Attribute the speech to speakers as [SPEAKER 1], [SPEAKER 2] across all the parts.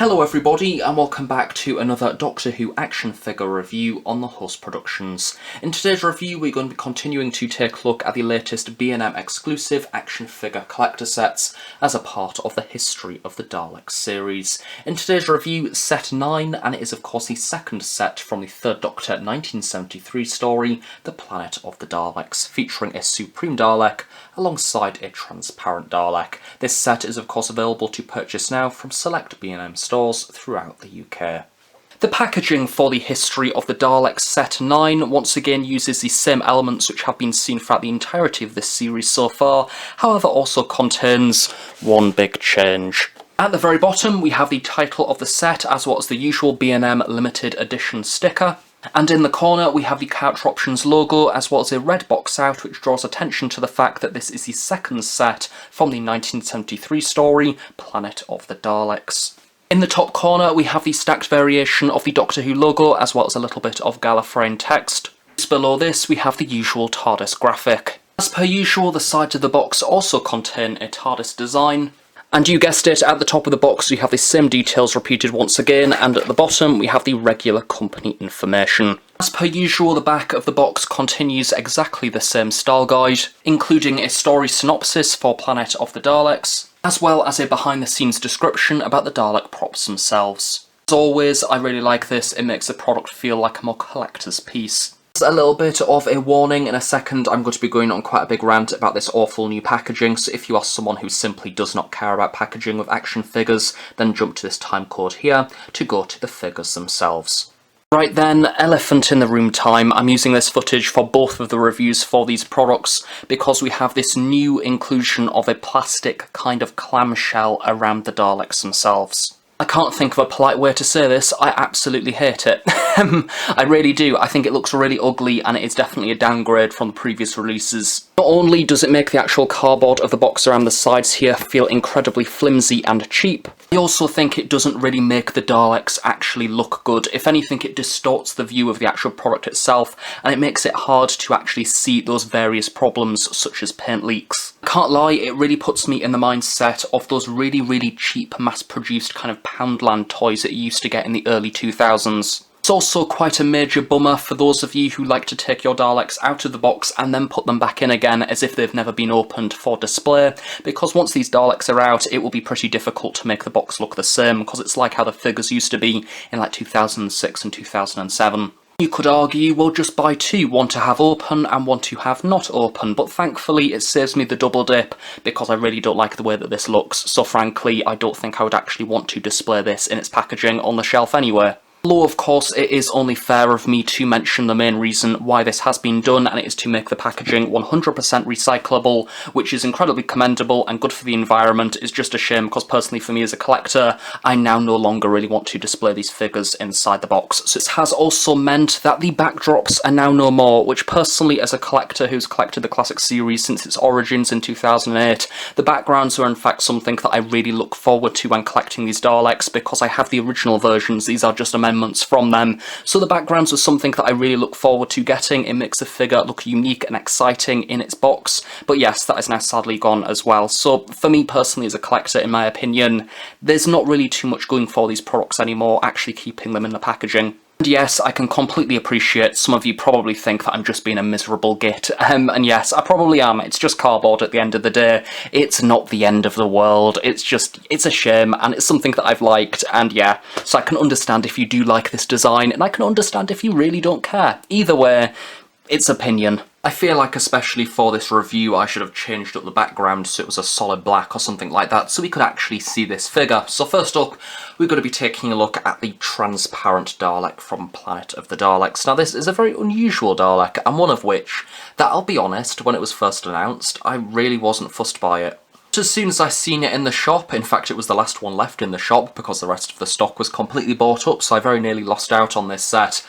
[SPEAKER 1] Hello everybody and welcome back to another Doctor Who action figure review on the Host Productions. In today's review we're going to be continuing to take a look at the latest B&M exclusive action figure collector sets as a part of the History of the Daleks series. In today's review, set 9, and it is of course the second set from the 3rd Doctor 1973 story, The Planet of the Daleks, featuring a Supreme Dalek alongside a transparent Dalek. This set is of course available to purchase now from select B&M stores throughout the UK. The packaging for the History of the Daleks set 9 once again uses the same elements which have been seen throughout the entirety of this series so far, however also contains one big change. At the very bottom we have the title of the set as well as the usual B&M limited edition sticker. And in the corner we have the Character Options logo as well as a red box out which draws attention to the fact that this is the second set from the 1973 story, Planet of the Daleks. In the top corner we have the stacked variation of the Doctor Who logo as well as a little bit of Gallifreyan text. Just below this we have the usual TARDIS graphic. As per usual, the sides of the box also contain a TARDIS design. And you guessed it, at the top of the box we have the same details repeated once again, and at the bottom we have the regular company information. As per usual, the back of the box continues exactly the same style guide, including a story synopsis for Planet of the Daleks, as well as a behind the scenes description about the Dalek props themselves. As always, I really like this, it makes the product feel like a more collector's piece. A little bit of a warning, in a second I'm going to be going on quite a big rant about this awful new packaging, so if you are someone who simply does not care about packaging with action figures, then jump to this timecode here to go to the figures themselves. Right then, elephant in the room time. I'm using this footage for both of the reviews for these products because we have this new inclusion of a plastic kind of clamshell around the Daleks themselves. I can't think of a polite way to say this, I absolutely hate it. I really do. I think it looks really ugly and it is definitely a downgrade from the previous releases. Not only does it make the actual cardboard of the box around the sides here feel incredibly flimsy and cheap, I also think it doesn't really make the Daleks actually look good. If anything, it distorts the view of the actual product itself and it makes it hard to actually see those various problems such as paint leaks. I can't lie, it really puts me in the mindset of those really cheap mass-produced kind of Poundland toys that you used to get in the early 2000s. It's also quite a major bummer for those of you who like to take your Daleks out of the box and then put them back in again as if they've never been opened for display, because once these Daleks are out it will be pretty difficult to make the box look the same, because it's like how the figures used to be in like 2006 and 2007. You could argue, well, just buy two, one to have open and one to have not open, but thankfully it saves me the double dip because I really don't like the way that this looks, so frankly I don't think I would actually want to display this in its packaging on the shelf anyway. Although of course it is only fair of me to mention the main reason why this has been done, and it is to make the packaging 100% recyclable, which is incredibly commendable and good for the environment. It's just a shame because personally for me as a collector, I now no longer really want to display these figures inside the box. So it has also meant that the backdrops are now no more, which personally as a collector who's collected the classic series since its origins in 2008, the backgrounds are in fact something that I really look forward to when collecting these Daleks, because I have the original versions, these are just amendments from them, so the backgrounds are something that I really look forward to getting. It makes the figure look unique and exciting in its box, but yes, that is now sadly gone as well. So for me personally as a collector, in my opinion, there's not really too much going for these products anymore, actually keeping them in the packaging. And yes, I can completely appreciate some of you probably think that I'm just being a miserable git, and yes, I probably am. It's just cardboard at the end of the day. It's not the end of the world, it's a shame, and it's something that I've liked, and yeah, so I can understand if you do like this design, and I can understand if you really don't care. Either way, it's opinion. I feel like especially for this review I should have changed up the background so it was a solid black or something like that so we could actually see this figure. So first up we're going to be taking a look at the transparent Dalek from Planet of the Daleks. Now this is a very unusual Dalek, and one of which, that I'll be honest, when it was first announced I really wasn't fussed by it. As soon as I seen it in the shop, in fact it was the last one left in the shop because the rest of the stock was completely bought up, so I very nearly lost out on this set.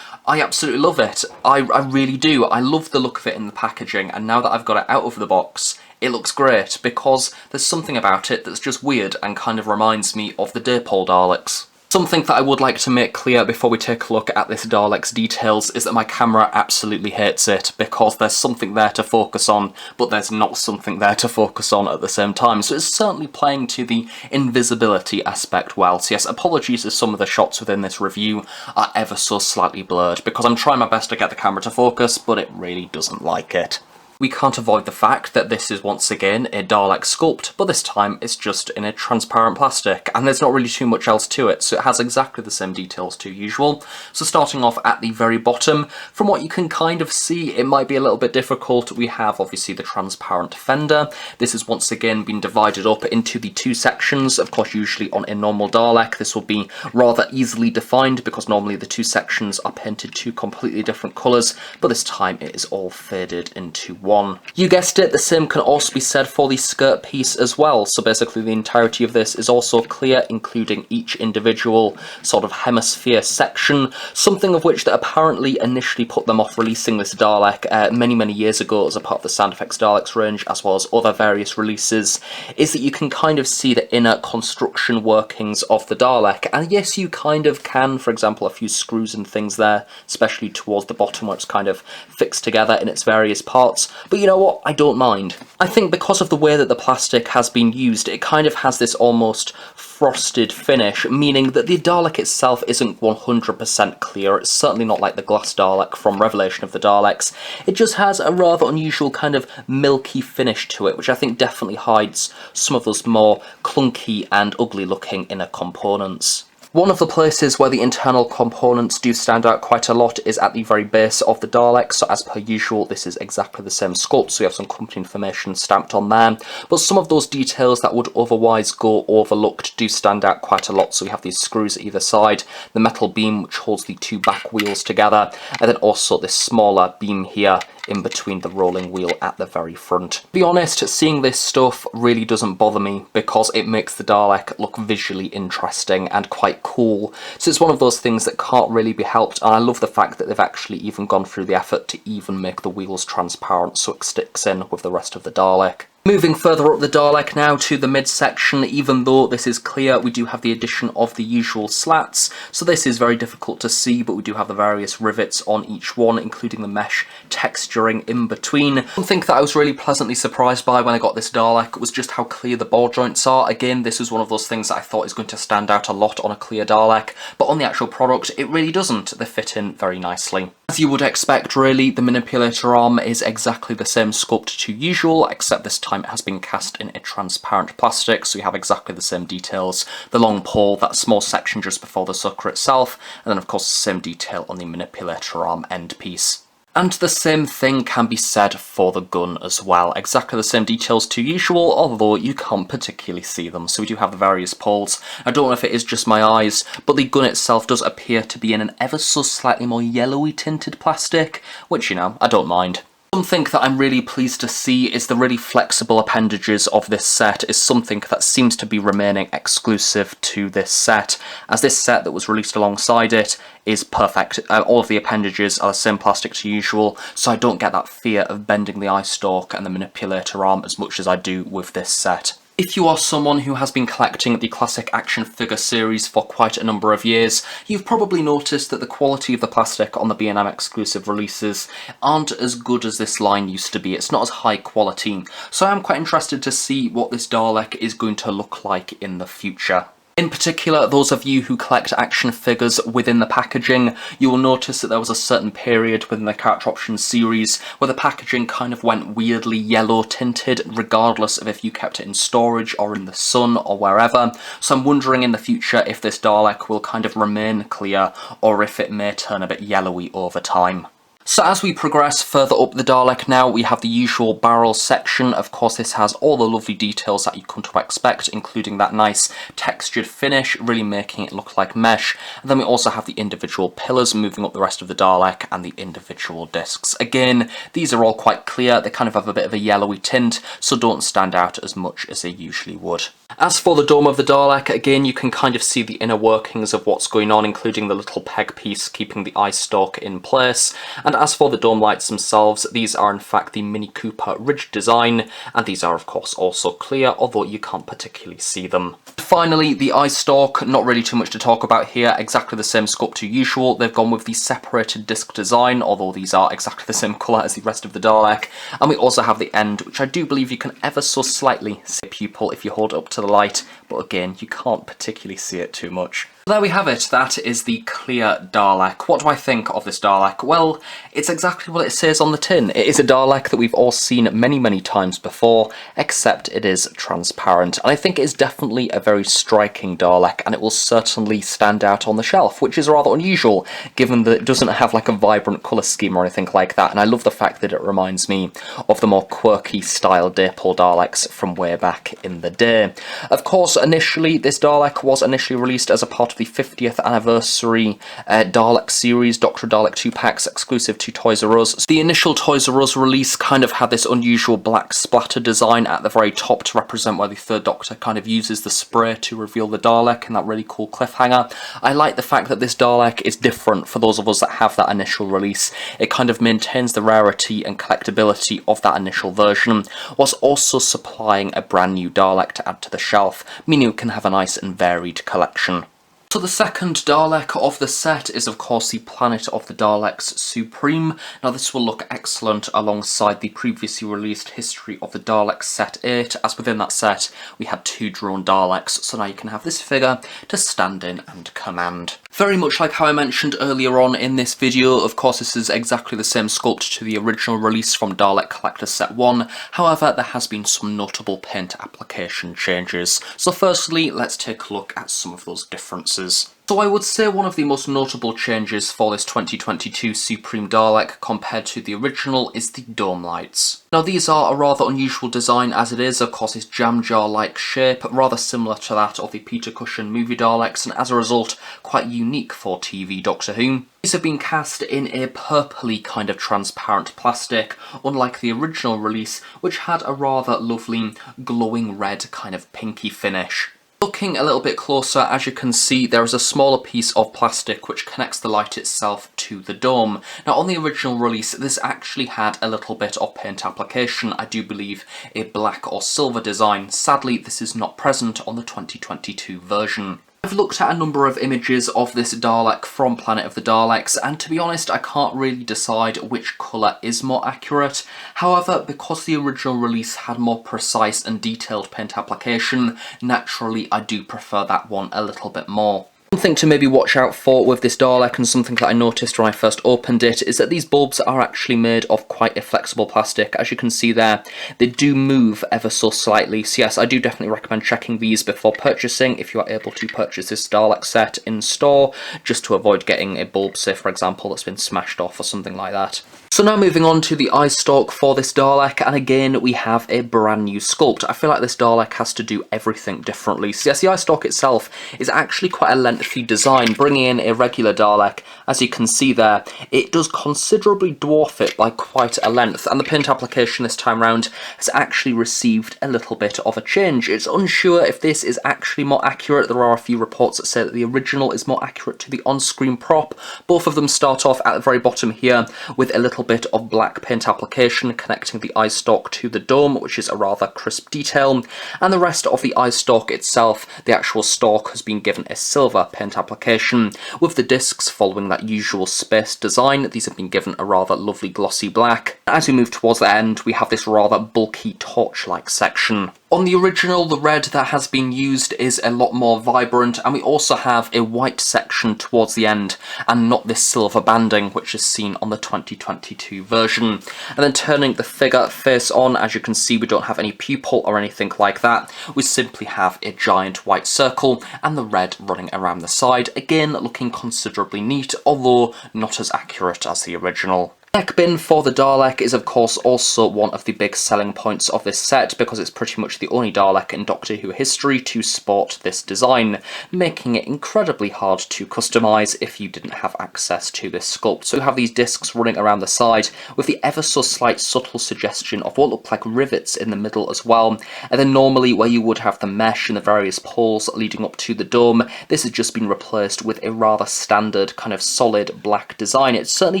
[SPEAKER 1] I absolutely love it. I really do. I love the look of it in the packaging, and now that I've got it out of the box, it looks great because there's something about it that's just weird and kind of reminds me of the Daypole Daleks. Something that I would like to make clear before we take a look at this Dalek's details is that my camera absolutely hates it, because there's something there to focus on, but there's not something there to focus on at the same time, so it's certainly playing to the invisibility aspect well. So yes, apologies if some of the shots within this review are ever so slightly blurred, because I'm trying my best to get the camera to focus, but it really doesn't like it. We can't avoid the fact that this is once again a Dalek sculpt, but this time it's just in a transparent plastic, and there's not really too much else to it, so it has exactly the same details to usual. So starting off at the very bottom, from what you can kind of see, it might be a little bit difficult. We have obviously the transparent fender. This has once again been divided up into the two sections. Of course, usually on a normal Dalek this will be rather easily defined, because normally the two sections are painted two completely different colours, but this time it is all faded into one. You guessed it, the same can also be said for the skirt piece as well. So basically the entirety of this is also clear, including each individual sort of hemisphere section, something of which that apparently initially put them off releasing this Dalek many years ago as a part of the Sound Effects Daleks range, as well as other various releases, is that you can kind of see the inner construction workings of the Dalek. And yes, you kind of can, for example, a few screws and things there, especially towards the bottom where it's kind of fixed together in its various parts. But you know what, I don't mind. I think because of the way that the plastic has been used, it kind of has this almost frosted finish, meaning that the Dalek itself isn't 100% clear. It's certainly not like the glass Dalek from Revelation of the Daleks. It just has a rather unusual kind of milky finish to it, which I think definitely hides some of those more clunky and ugly looking inner components. One of the places where the internal components do stand out quite a lot is at the very base of the Dalek, so as per usual this is exactly the same sculpt, so we have some company information stamped on there, but some of those details that would otherwise go overlooked do stand out quite a lot. So we have these screws at either side, the metal beam which holds the two back wheels together, and then also this smaller beam here in between the rolling wheel at the very front. To be honest, seeing this stuff really doesn't bother me, because it makes the Dalek look visually interesting and quite cool. So it's one of those things that can't really be helped, and I love the fact that they've actually even gone through the effort to even make the wheels transparent so it sticks in with the rest of the Dalek. Moving further up the Dalek now to the midsection, even though this is clear, we do have the addition of the usual slats, so this is very difficult to see, but we do have the various rivets on each one, including the mesh texturing in between. One thing that I was really pleasantly surprised by when I got this Dalek was just how clear the ball joints are. Again, this is one of those things that I thought is going to stand out a lot on a clear Dalek, but on the actual product it really doesn't. They fit in very nicely. As you would expect really, the Manipulator Arm is exactly the same sculpt to usual, except this time it has been cast in a transparent plastic, so you have exactly the same details. The long pole, that small section just before the sucker itself, and then of course the same detail on the Manipulator Arm end piece. And the same thing can be said for the gun as well. Exactly the same details to usual, although you can't particularly see them. So we do have the various poles. I don't know if it is just my eyes, but the gun itself does appear to be in an ever so slightly more yellowy tinted plastic, which, you know, I don't mind. Something that I'm really pleased to see is the really flexible appendages of this set is something that seems to be remaining exclusive to this set, as this set that was released alongside it is perfect. All of the appendages are the same plastic to usual, so I don't get that fear of bending the eye stalk and the Manipulator Arm as much as I do with this set. If you are someone who has been collecting the classic action figure series for quite a number of years, you've probably noticed that the quality of the plastic on the B&M exclusive releases aren't as good as this line used to be. It's not as high quality, so I'm quite interested to see what this Dalek is going to look like in the future. In particular, those of you who collect action figures within the packaging, you will notice that there was a certain period within the Character Options series where the packaging kind of went weirdly yellow tinted, regardless of if you kept it in storage or in the sun or wherever. So I'm wondering in the future if this Dalek will kind of remain clear or if it may turn a bit yellowy over time. So as we progress further up the Dalek now, we have the usual barrel section. Of course, this has all the lovely details that you come to expect, including that nice textured finish, really making it look like mesh. And then we also have the individual pillars moving up the rest of the Dalek and the individual discs. Again, these are all quite clear. They kind of have a bit of a yellowy tint, so don't stand out as much as they usually would. As for the dome of the Dalek, again you can kind of see the inner workings of what's going on, including the little peg piece keeping the eye stalk in place. And as for the dome lights themselves, these are in fact the Mini Cooper ridge design, and these are of course also clear, although you can't particularly see them. Finally, the eye stalk, not really too much to talk about here, exactly the same sculpt to usual. They've gone with the separated disc design, although these are exactly the same colour as the rest of the Dalek. And we also have the end, which I do believe you can ever so slightly see a pupil if you hold it up to the light, but again, you can't particularly see it too much. There we have it, that is the clear Dalek. What do I think of this Dalek? Well, it's exactly what it says on the tin. It is a Dalek that we've all seen many times before, except it is transparent. And I think it is definitely a very striking Dalek, and it will certainly stand out on the shelf, which is rather unusual, given that it doesn't have like a vibrant colour scheme or anything like that. And I love the fact that it reminds me of the more quirky style Dapol Daleks from way back in the day. Of course, initially, this Dalek was initially released as a part of the 50th anniversary Dalek series, Dr. Dalek 2-packs exclusive to Toys R Us. The initial Toys R Us release kind of had this unusual black splatter design at the very top to represent where the third Doctor kind of uses the spray to reveal the Dalek in that really cool cliffhanger. I like the fact that this Dalek is different for those of us that have that initial release. It kind of maintains the rarity and collectability of that initial version, whilst also supplying a brand new Dalek to add to the shelf, meaning you can have a nice and varied collection. So the second Dalek of the set is of course the Planet of the Daleks Supreme. Now this will look excellent alongside the previously released History of the Daleks Set 8, as within that set we had 2 drone Daleks, so now you can have this figure to stand in and command. Very much like how I mentioned earlier on in this video, of course this is exactly the same sculpt to the original release from Dalek Collector Set 1, however there has been some notable paint application changes. So firstly, let's take a look at some of those differences. So I would say one of the most notable changes for this 2022 Supreme Dalek compared to the original is the dome lights. Now these are a rather unusual design as it is, of course, its jam jar-like shape, rather similar to that of the Peter Cushing movie Daleks, and as a result quite unique for TV Doctor Who. These have been cast in a purpley kind of transparent plastic, unlike the original release which had a rather lovely glowing red kind of pinky finish. Looking a little bit closer, as you can see, there is a smaller piece of plastic which connects the light itself to the dome. Now on the original release, this actually had a little bit of paint application, I do believe a black or silver design. Sadly, this is not present on the 2022 version. I've looked at a number of images of this Dalek from Planet of the Daleks, and to be honest I can't really decide which colour is more accurate. However, because the original release had more precise and detailed paint application, naturally I do prefer that one a little bit more. Something to maybe watch out for with this Dalek, and something that I noticed when I first opened it, is that these bulbs are actually made of quite a flexible plastic. As you can see there, they do move ever so slightly, so yes, I do definitely recommend checking these before purchasing if you are able to purchase this Dalek set in store, just to avoid getting a bulb, say for example, that's been smashed off or something like that. So now moving on to the eye stalk for this Dalek, and again we have a brand new sculpt. I feel like this Dalek has to do everything differently. So yes, the eye stalk itself is actually quite a lengthy design, bringing in a regular Dalek. As you can see there, it does considerably dwarf it by quite a length, and the paint application this time round has actually received a little bit of a change. It's unsure if this is actually more accurate. There are a few reports that say that the original is more accurate to the on-screen prop. Both of them start off at the very bottom here with a little bit of black paint application connecting the eye stalk to the dome, which is a rather crisp detail, and the rest of the eye stalk itself, the actual stalk, has been given a silver paint application, with the discs following that usual space design. These have been given a rather lovely glossy black. As we move towards the end, we have this rather bulky torch-like section. On the original, the red that has been used is a lot more vibrant, and we also have a white section towards the end, and not this silver banding which is seen on the 2022 version. And then turning the figure face on, as you can see, we don't have any pupil or anything like that. We simply have a giant white circle and the red running around the side, again looking considerably neat, although not as accurate as the original. Neck bin for the Dalek is of course also one of the big selling points of this set, because it's pretty much the only Dalek in Doctor Who history to sport this design, making it incredibly hard to customise if you didn't have access to this sculpt. So you have these discs running around the side with the ever so slight subtle suggestion of what look like rivets in the middle as well, and then normally where you would have the mesh and the various poles leading up to the dome, this has just been replaced with a rather standard kind of solid black design. It certainly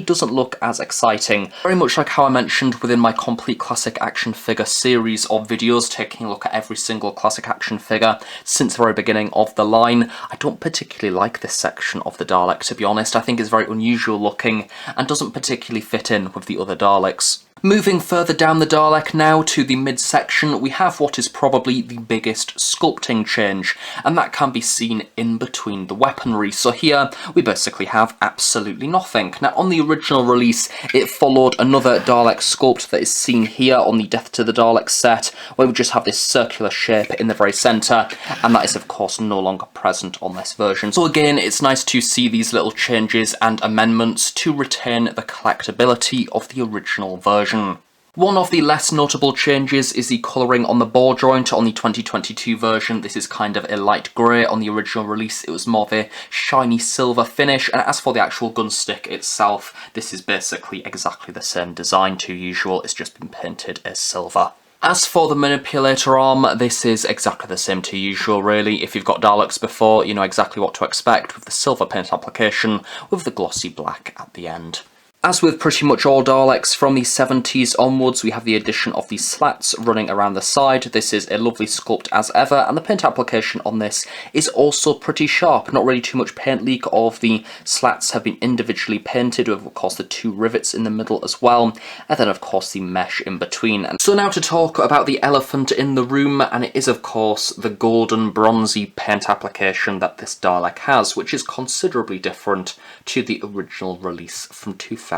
[SPEAKER 1] doesn't look as exciting. Very much like how I mentioned within my complete classic action figure series of videos, taking a look at every single classic action figure since the very beginning of the line. I don't particularly like this section of the Dalek, to be honest. I think it's very unusual looking and doesn't particularly fit in with the other Daleks. Moving further down the Dalek now to the midsection, we have what is probably the biggest sculpting change, and that can be seen in between the weaponry. So here we basically have absolutely nothing. Now on the original release it followed another Dalek sculpt that is seen here on the Death to the Daleks set, where we just have this circular shape in the very centre, and that is of course no longer present on this version. So again, it's nice to see these little changes and amendments to retain the collectability of the original version. One of the less notable changes is the colouring on the ball joint on the 2022 version. This is kind of a light grey. On the original release it was more of a shiny silver finish, and as for the actual gun stick itself, this is basically exactly the same design to usual, it's just been painted as silver. As for the Manipulator Arm, this is exactly the same to usual really. If you've got Daleks before, you know exactly what to expect with the silver paint application with the glossy black at the end. As with pretty much all Daleks from the 70s onwards, we have the addition of these slats running around the side. This is a lovely sculpt as ever, and the paint application on this is also pretty sharp. Not really too much paint leak. All of the slats have been individually painted with, of course, the two rivets in the middle as well, and then of course the mesh in between. And so now to talk about the elephant in the room, and it is of course the golden bronzy paint application that this Dalek has, which is considerably different to the original release from 2008.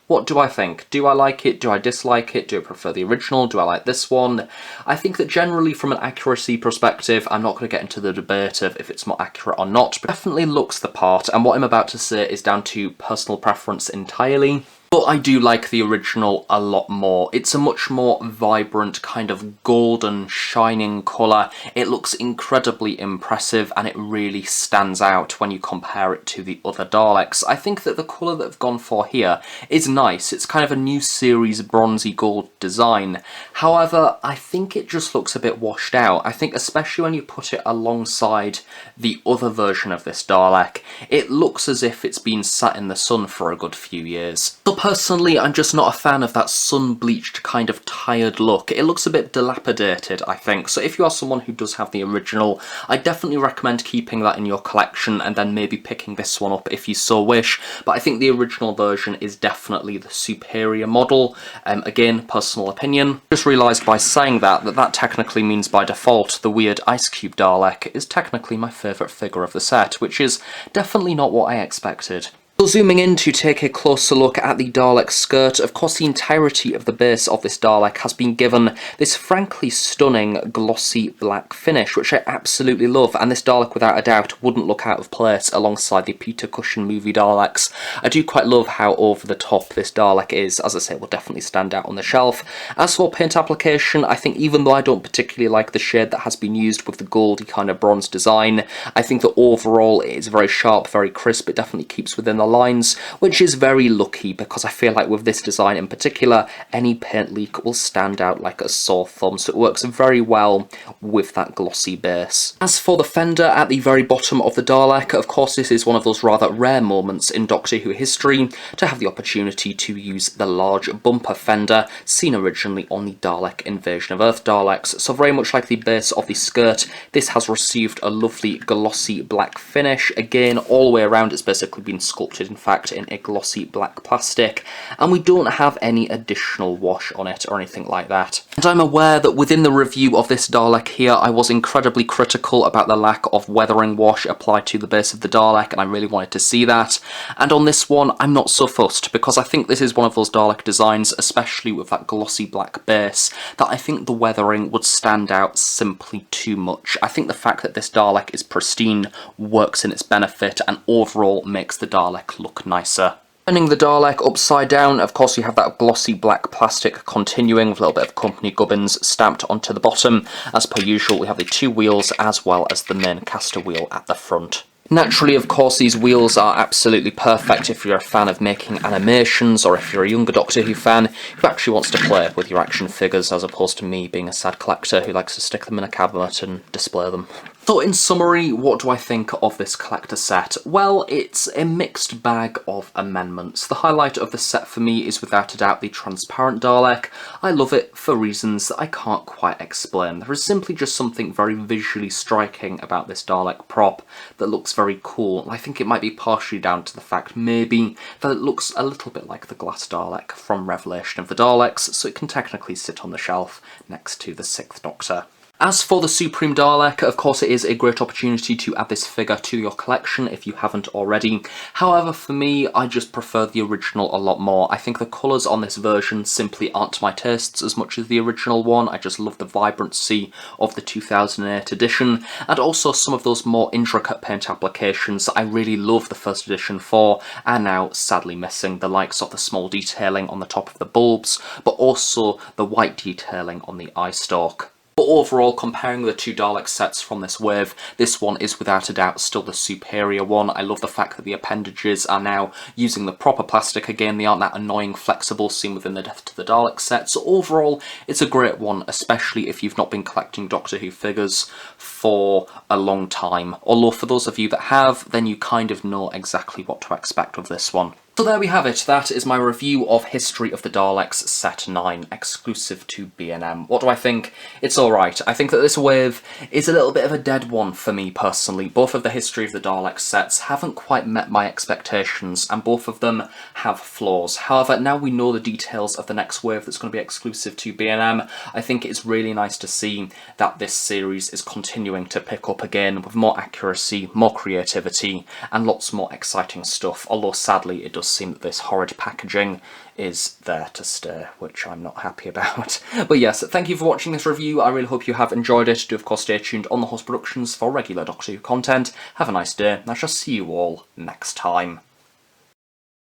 [SPEAKER 1] What do I think? Do I like it? Do I dislike it? Do I prefer the original? Do I like this one? I think that generally from an accuracy perspective, I'm not going to get into the debate of if it's more accurate or not, but it definitely looks the part, and what I'm about to say is down to personal preference entirely. But I do like the original a lot more. It's a much more vibrant kind of golden shining colour. It looks incredibly impressive and it really stands out when you compare it to the other Daleks. I think that the colour that they've gone for here is nice. It's kind of a new series bronzy gold design. However, I think it just looks a bit washed out. I think especially when you put it alongside the other version of this Dalek, it looks as if it's been sat in the sun for a good few years. So personally, I'm just not a fan of that sun-bleached kind of tired look. It looks a bit dilapidated, I think. So if you are someone who does have the original, I definitely recommend keeping that in your collection and then maybe picking this one up if you so wish. But I think the original version is definitely the superior model. Again, personal opinion. Just realised by saying that that technically means by default the weird Ice Cube Dalek is technically my favourite figure of the set, which is definitely not what I expected. So zooming in to take a closer look at the Dalek skirt, of course the entirety of the base of this Dalek has been given this frankly stunning glossy black finish, which I absolutely love, and this Dalek without a doubt wouldn't look out of place alongside the Peter Cushing movie Daleks. I do quite love how over the top this Dalek is. As I say, it will definitely stand out on the shelf. As for paint application, I think even though I don't particularly like the shade that has been used with the goldy kind of bronze design, I think that overall it is very sharp, very crisp. It definitely keeps within the lines, which is very lucky because I feel like with this design in particular, any paint leak will stand out like a sore thumb, so it works very well with that glossy base. As for the fender at the very bottom of the Dalek, of course this is one of those rather rare moments in Doctor Who history to have the opportunity to use the large bumper fender seen originally on the Dalek Invasion of Earth Daleks. So very much like the base of the skirt, this has received a lovely glossy black finish. Again, all the way around it's basically been sculpted in fact in a glossy black plastic, and we don't have any additional wash on it or anything like that. And I'm aware that within the review of this Dalek here I was incredibly critical about the lack of weathering wash applied to the base of the Dalek, and I really wanted to see that, and on this one I'm not so fussed because I think this is one of those Dalek designs, especially with that glossy black base, that I think the weathering would stand out simply too much. I think the fact that this Dalek is pristine works in its benefit and overall makes the Dalek look nicer. Turning the Dalek upside down, of course you have that glossy black plastic continuing with a little bit of company gubbins stamped onto the bottom. As per usual, we have the 2 wheels as well as the main caster wheel at the front. Naturally, of course, these wheels are absolutely perfect if you're a fan of making animations, or if you're a younger Doctor Who fan who actually wants to play with your action figures, as opposed to me being a sad collector who likes to stick them in a cabinet and display them. So in summary, what do I think of this collector set? Well, it's a mixed bag of amendments. The highlight of the set for me is without a doubt the transparent Dalek. I love it for reasons that I can't quite explain. There is simply just something very visually striking about this Dalek prop that looks very cool. I think it might be partially down to the fact maybe that it looks a little bit like the glass Dalek from Revelation of the Daleks, so it can technically sit on the shelf next to the 6th Doctor. As for the Supreme Dalek, of course it is a great opportunity to add this figure to your collection if you haven't already. However, for me, I just prefer the original a lot more. I think the colours on this version simply aren't to my tastes as much as the original one. I just love the vibrancy of the 2008 edition, and also some of those more intricate paint applications that I really love the first edition for are now sadly missing. The likes of the small detailing on the top of the bulbs, but also the white detailing on the eye stalk. But overall, comparing the 2 Dalek sets from this wave, this one is without a doubt still the superior one. I love the fact that the appendages are now using the proper plastic again. They aren't that annoying flexible seen within the Death to the Dalek set. So overall, it's a great one, especially if you've not been collecting Doctor Who figures for a long time. Although for those of you that have, then you kind of know exactly what to expect of this one. So there we have it, that is my review of History of the Daleks Set 9, exclusive to B&M. What do I think? It's alright. I think that this wave is a little bit of a dead one for me personally. Both of the History of the Daleks sets haven't quite met my expectations, and both of them have flaws. However, now we know the details of the next wave that's going to be exclusive to B&M, I think it's really nice to see that this series is continuing to pick up again with more accuracy, more creativity, and lots more exciting stuff, although sadly it does seem that this horrid packaging is there to stay, which I'm not happy about. But yes, thank you for watching this review. I really hope you have enjoyed it. Do of course stay tuned on The Host Productions for regular Doctor Who content. Have a nice day, and I shall see you all next time.